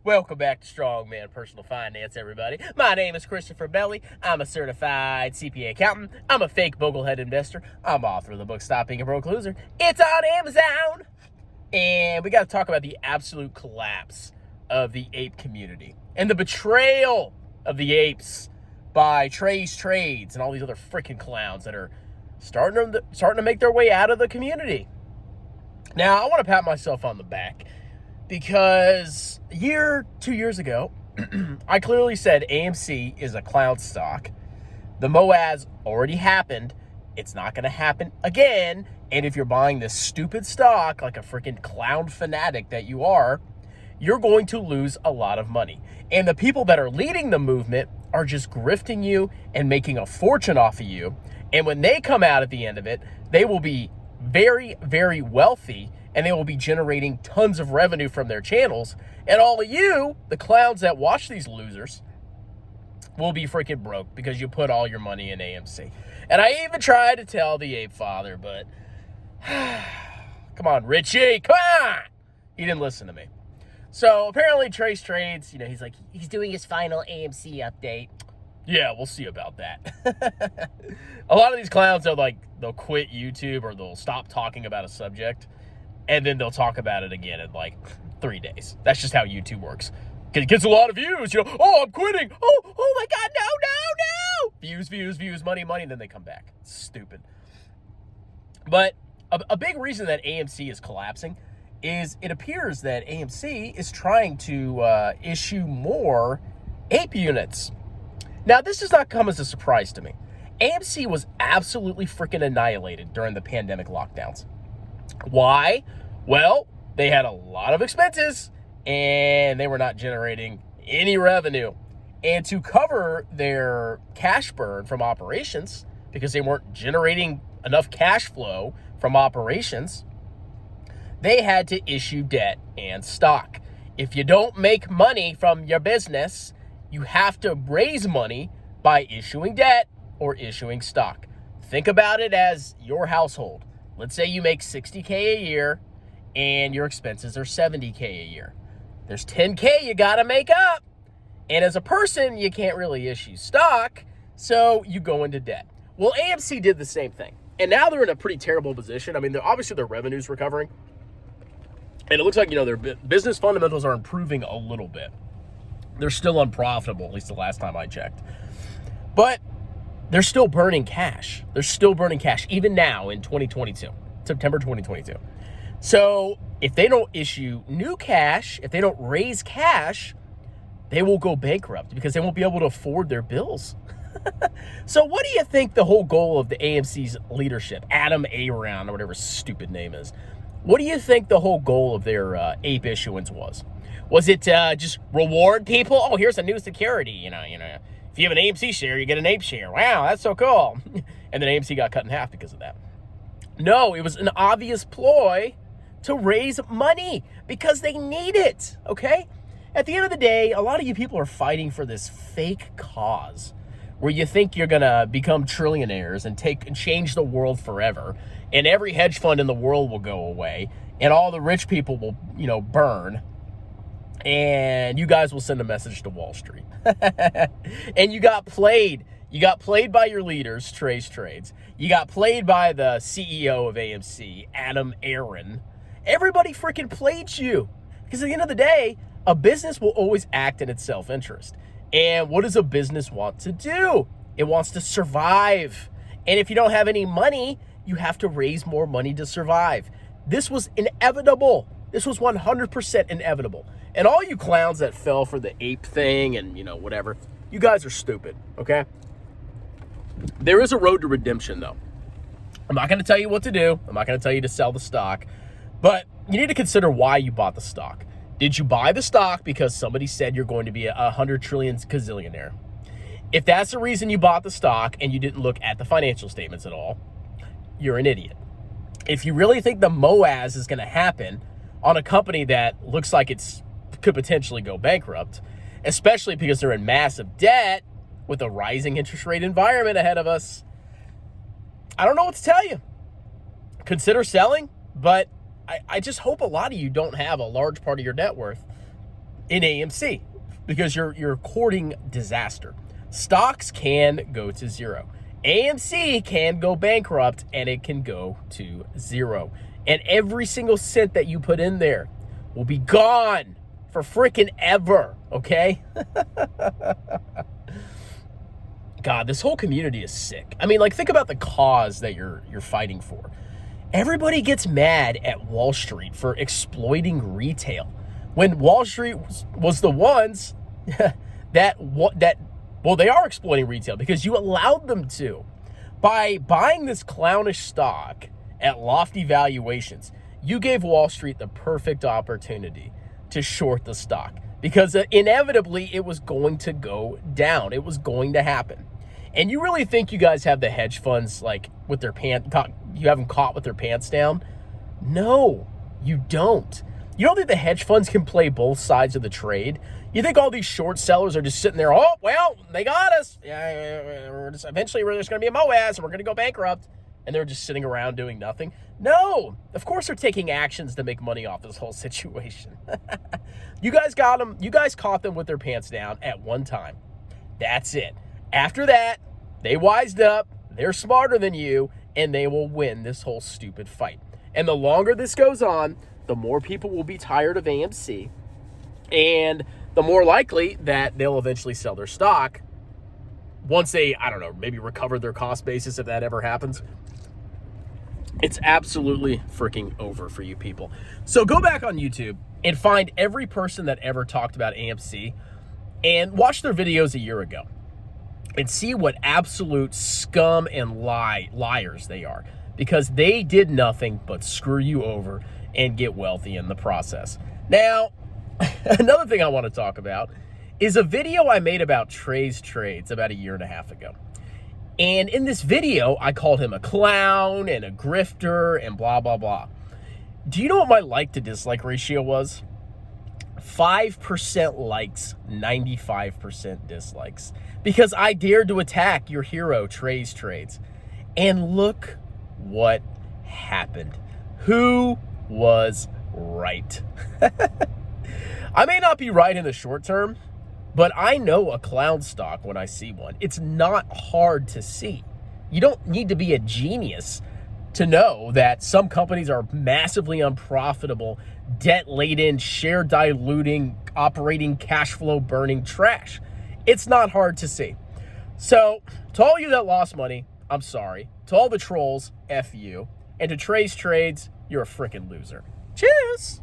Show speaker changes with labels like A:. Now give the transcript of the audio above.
A: Welcome back to Strongman Personal Finance, everybody. My name is Christopher Belly. I'm a certified CPA accountant. I'm a fake boglehead investor. I'm author of the book Stop Being a Broke Loser. It's on Amazon. And we got to talk about the absolute collapse of the ape community and the betrayal of the apes by Trey's Trades and all these other freaking clowns that are starting to make their way out of the community. Now, I want to pat myself on the back because 2 years ago, I clearly said AMC is a clown stock. The MOASS already happened. It's not going to happen again. And if you're buying this stupid stock like a freaking clown fanatic that you are, you're going to lose a lot of money. And the people that are leading the movement are just grifting you and making a fortune off of you. And when they come out at the end of it, they will be very, very wealthy, and they will be generating tons of revenue from their channels. And all of you, the clowns that watch these losers, will be freaking broke because you put all your money in AMC. And I even tried to tell the ape father, but come on, Richie, come on! He didn't listen to me. So apparently Trey's Trades, he's doing his final AMC update. Yeah, we'll see about that. A lot of these clowns are they'll quit YouTube or they'll stop talking about a subject, and then they'll talk about it again in 3 days. That's just how YouTube works. It gets a lot of views, oh, I'm quitting. Oh my God, no. Views, money, and then they come back. It's stupid. But a big reason that AMC is collapsing is it appears that AMC is trying to issue more ape units. Now, this does not come as a surprise to me. AMC was absolutely freaking annihilated during the pandemic lockdowns. Why? Well, they had a lot of expenses and they were not generating any revenue. And to cover their cash burn from operations, because they weren't generating enough cash flow from operations, they had to issue debt and stock. If you don't make money from your business, you have to raise money by issuing debt or issuing stock. Think about it as your household. Let's say you make $60K a year and your expenses are $70K a year. There's $10K you got to make up. And as a person, you can't really issue stock, so you go into debt. Well, AMC did the same thing. And now they're in a pretty terrible position. I mean, obviously their revenue's recovering. And it looks like, their business fundamentals are improving a little bit. They're still unprofitable, at least the last time I checked. But they're still burning cash. Even now in 2022, September 2022. So if they don't issue new cash, if they don't raise cash, they will go bankrupt because they won't be able to afford their bills. So what do you think the whole goal of the AMC's leadership, Adam Aaron, or whatever his stupid name is, what do you think the whole goal of their ape issuance was? Was it just reward people? Oh, here's a new security. If you have an AMC share, you get an ape share. Wow, that's so cool. And then AMC got cut in half because of that. No, it was an obvious ploy to raise money because they need it, okay? At the end of the day, a lot of you people are fighting for this fake cause where you think you're going to become trillionaires and change the world forever, and every hedge fund in the world will go away, and all the rich people will, burn, and you guys will send a message to Wall Street. And you got played. You got played by your leaders, Trey's Trades. You got played by the CEO of AMC, Adam Aaron. Everybody freaking played you. Because at the end of the day, a business will always act in its self-interest. And what does a business want to do? It wants to survive. And if you don't have any money, you have to raise more money to survive. This was inevitable. This was 100% inevitable. And all you clowns that fell for the ape thing and, whatever, you guys are stupid, okay? There is a road to redemption, though. I'm not going to tell you what to do. I'm not going to tell you to sell the stock. But you need to consider why you bought the stock. Did you buy the stock because somebody said you're going to be a 100 trillion gazillionaire? If that's the reason you bought the stock and you didn't look at the financial statements at all, you're an idiot. If you really think the MOASS is going to happen on a company that looks like it's could potentially go bankrupt, especially because they're in massive debt with a rising interest rate environment ahead of us, I don't know what to tell you. consider selling, but I just hope a lot of you don't have a large part of your net worth in AMC because you're courting disaster. Stocks can go to zero. AMC can go bankrupt, and it can go to zero. And every single cent that you put in there will be gone for freaking ever, okay? God, this whole community is sick. I mean, like, think about the cause that you're fighting for. Everybody gets mad at Wall Street for exploiting retail when Wall Street was the ones that they are exploiting retail because you allowed them to. By buying this clownish stock at lofty valuations, you gave Wall Street the perfect opportunity to short the stock because inevitably it was going to go down. It was going to happen. And you really think you guys have the hedge funds like with their you have them caught with their pants down? No, you don't. You don't think the hedge funds can play both sides of the trade? You think all these short sellers are just sitting there, oh, well, they got us. Yeah, eventually we're just going to be a MOASS and we're going to go bankrupt. And they're just sitting around doing nothing? No, of course they're taking actions to make money off this whole situation. You guys got them. You guys caught them with their pants down at one time. That's it. After that, they wised up. They're smarter than you, and they will win this whole stupid fight. And the longer this goes on, the more people will be tired of AMC, and the more likely that they'll eventually sell their stock once they, I don't know, maybe recover their cost basis if that ever happens. It's absolutely freaking over for you people. So go back on YouTube and find every person that ever talked about AMC and watch their videos a year ago and see what absolute scum and liars they are, because they did nothing but screw you over and get wealthy in the process. Now, another thing I want to talk about is a video I made about Trey's trades about a year and a half ago. And in this video, I called him a clown and a grifter and blah, blah, blah. Do you know what my like to dislike ratio was? 5% likes, 95% dislikes. Because I dared to attack your hero, Trey's trades. And look what happened. Who was right? I may not be right in the short term, but I know a clown stock when I see one. It's not hard to see. You don't need to be a genius to know that some companies are massively unprofitable, debt-laden, share-diluting, operating cash flow burning trash. It's not hard to see. So, to all you that lost money, I'm sorry. To all the trolls, F you. And to Trey's trades, you're a freaking loser. Cheers!